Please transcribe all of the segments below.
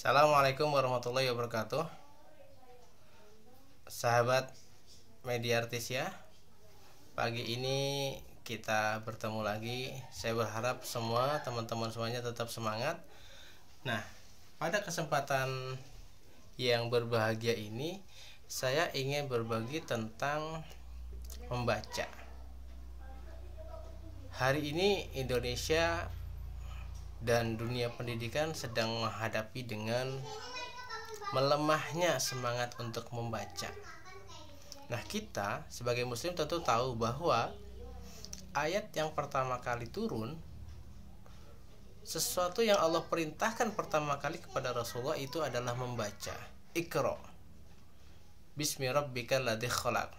Assalamualaikum warahmatullahi wabarakatuh. Sahabat media artis ya, pagi ini kita bertemu lagi. Saya berharap semua teman-teman semuanya tetap semangat. Nah, pada kesempatan yang berbahagia ini saya ingin berbagi tentang membaca. Hari ini Indonesia dan dunia pendidikan sedang menghadapi dengan melemahnya semangat untuk membaca. Nah, kita sebagai muslim tentu tahu bahwa ayat yang pertama kali turun, sesuatu yang Allah perintahkan pertama kali kepada Rasulullah itu adalah membaca. Iqra bismi rabbikal ladzi khalaq.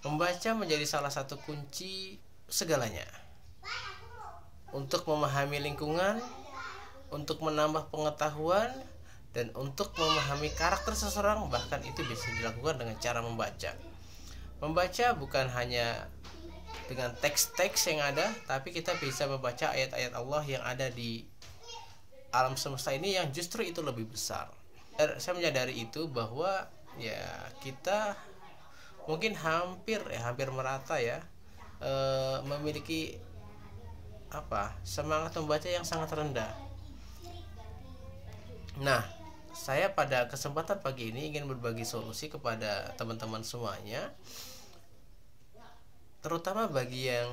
Membaca menjadi salah satu kunci segalanya. Untuk memahami lingkungan, untuk menambah pengetahuan, dan untuk memahami karakter seseorang, bahkan itu bisa dilakukan dengan cara membaca. Membaca bukan hanya dengan teks-teks yang ada, tapi kita bisa membaca ayat-ayat Allah yang ada di alam semesta ini yang justru itu lebih besar. Saya menyadari itu bahwa ya kita mungkin hampir merata ya memiliki semangat membaca yang sangat rendah. Nah, saya pada kesempatan pagi ini ingin berbagi solusi kepada teman-teman semuanya, terutama bagi yang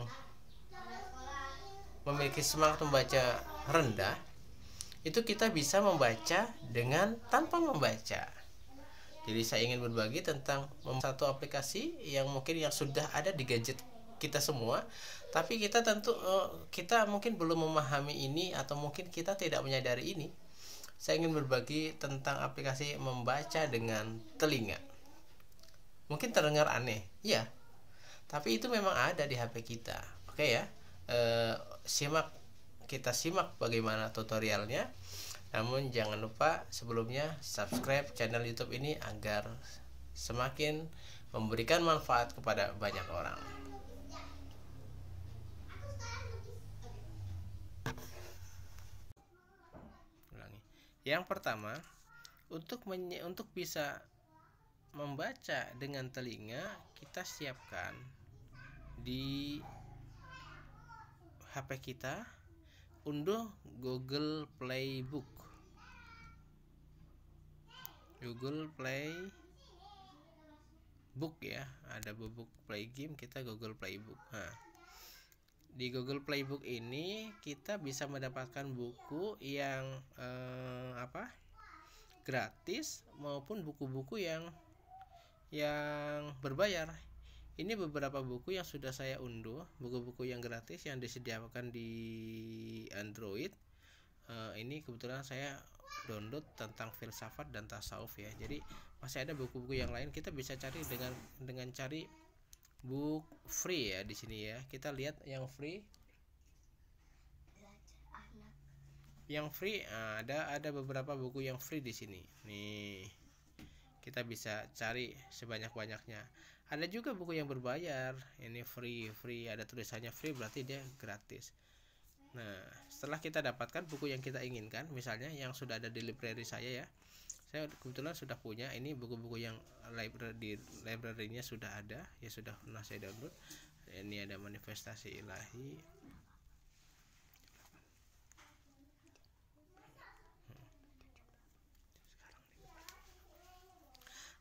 memiliki semangat membaca rendah. Itu kita bisa membaca dengan tanpa membaca. Jadi saya ingin berbagi tentang satu aplikasi yang mungkin yang sudah ada di gadget kita semua, tapi kita kita mungkin belum memahami ini, atau mungkin kita tidak menyadari ini. Saya ingin berbagi tentang aplikasi membaca dengan telinga. Mungkin terdengar aneh, ya, tapi itu memang ada di HP kita. Oke ya, kita simak bagaimana tutorialnya. Namun jangan lupa sebelumnya subscribe channel YouTube ini agar semakin memberikan manfaat kepada banyak orang. Yang pertama, untuk bisa membaca dengan telinga, kita siapkan di HP kita, unduh Google Play Book ya, ada Book Play Game, kita Google Play Book. Nah, di Google Play Book ini kita bisa mendapatkan buku yang gratis maupun buku-buku yang berbayar. Ini beberapa buku yang sudah saya unduh, buku-buku yang gratis yang disediakan di Android. Ini kebetulan saya download tentang filsafat dan tasawuf ya. Jadi masih ada buku-buku yang lain, kita bisa cari dengan cari book free ya di sini ya. Kita lihat yang free. Ada beberapa buku yang free di sini. Nih, kita bisa cari sebanyak-banyaknya. Ada juga buku yang berbayar. Ini free, ada tulisannya free berarti dia gratis. Nah, setelah kita dapatkan buku yang kita inginkan, misalnya yang sudah ada di library saya ya. Saya kebetulan sudah punya ini buku-buku yang library-nya sudah ada, ya sudah pernah saya download. Ini ada Manifestasi Ilahi.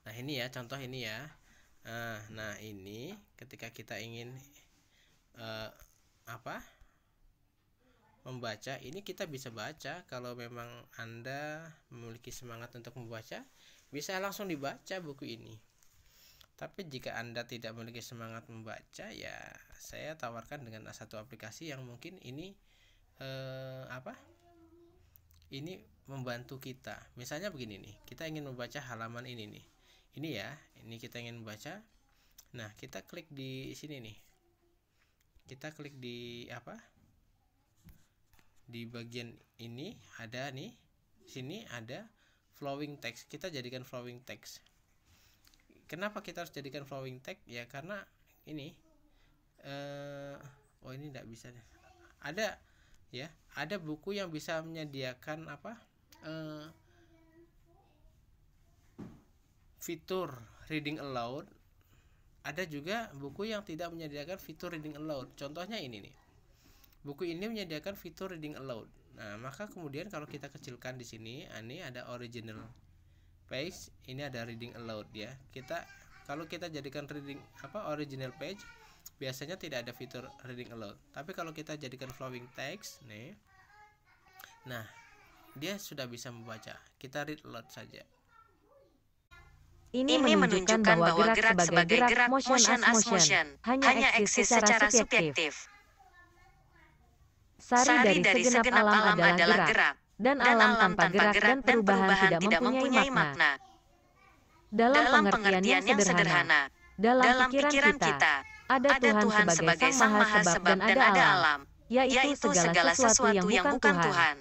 Nah, ini ya contoh ini ya. Nah, ini ketika kita ingin membaca, ini kita bisa baca. Kalau memang Anda memiliki semangat untuk membaca, bisa langsung dibaca buku ini. Tapi jika Anda tidak memiliki semangat membaca, ya saya tawarkan dengan satu aplikasi yang mungkin ini ini membantu kita. Misalnya begini nih, kita ingin membaca halaman ini nih. Ini ya, ini kita ingin membaca. Nah, kita klik di sini nih. Kita klik di di bagian ini ada nih, sini ada flowing text. Kita jadikan flowing text. Kenapa kita harus jadikan flowing text? Ya karena ini ini tidak bisa. Ada buku yang bisa menyediakan fitur reading aloud. Ada juga buku yang tidak menyediakan fitur reading aloud. Contohnya ini nih. Buku ini menyediakan fitur reading aloud. Nah, maka kemudian kalau kita kecilkan di sini, ini ada original page, ini ada reading aloud ya. Kalau kita jadikan original page, biasanya tidak ada fitur reading aloud. Tapi kalau kita jadikan flowing text nih, nah, dia sudah bisa membaca. Kita read aloud saja. Ini menunjukkan bahwa gerak sebagai gerak motion as motion hanya eksis secara subjektif. Sari dari segenap alam adalah gerak, dan alam tanpa gerak dan perubahan tidak mempunyai makna. Dalam pengertian yang sederhana, dalam pikiran kita, ada Tuhan sebagai Sang Maha Sebab dan ada alam, yaitu segala sesuatu yang bukan Tuhan.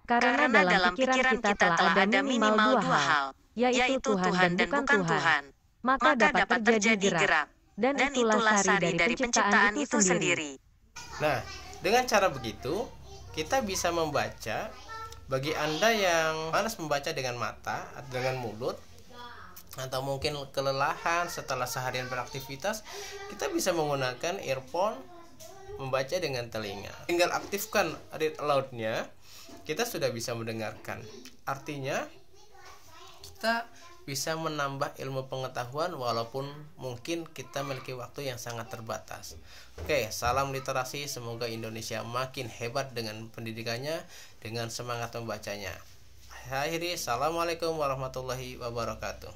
Karena dalam pikiran kita telah ada minimal dua hal, yaitu Tuhan dan bukan Tuhan, maka dapat terjadi gerak, dan itulah sari dari penciptaan itu sendiri. Nah, dengan cara begitu, kita bisa membaca. Bagi Anda yang malas membaca dengan mata atau dengan mulut, atau mungkin kelelahan setelah seharian beraktivitas, kita bisa menggunakan earphone, membaca dengan telinga. Tinggal aktifkan read aloud-nya, kita sudah bisa mendengarkan. Artinya kita bisa menambah ilmu pengetahuan walaupun mungkin kita memiliki waktu yang sangat terbatas. Oke, salam literasi. Semoga Indonesia makin hebat dengan pendidikannya, dengan semangat membacanya. Akhiri, assalamualaikum warahmatullahi wabarakatuh.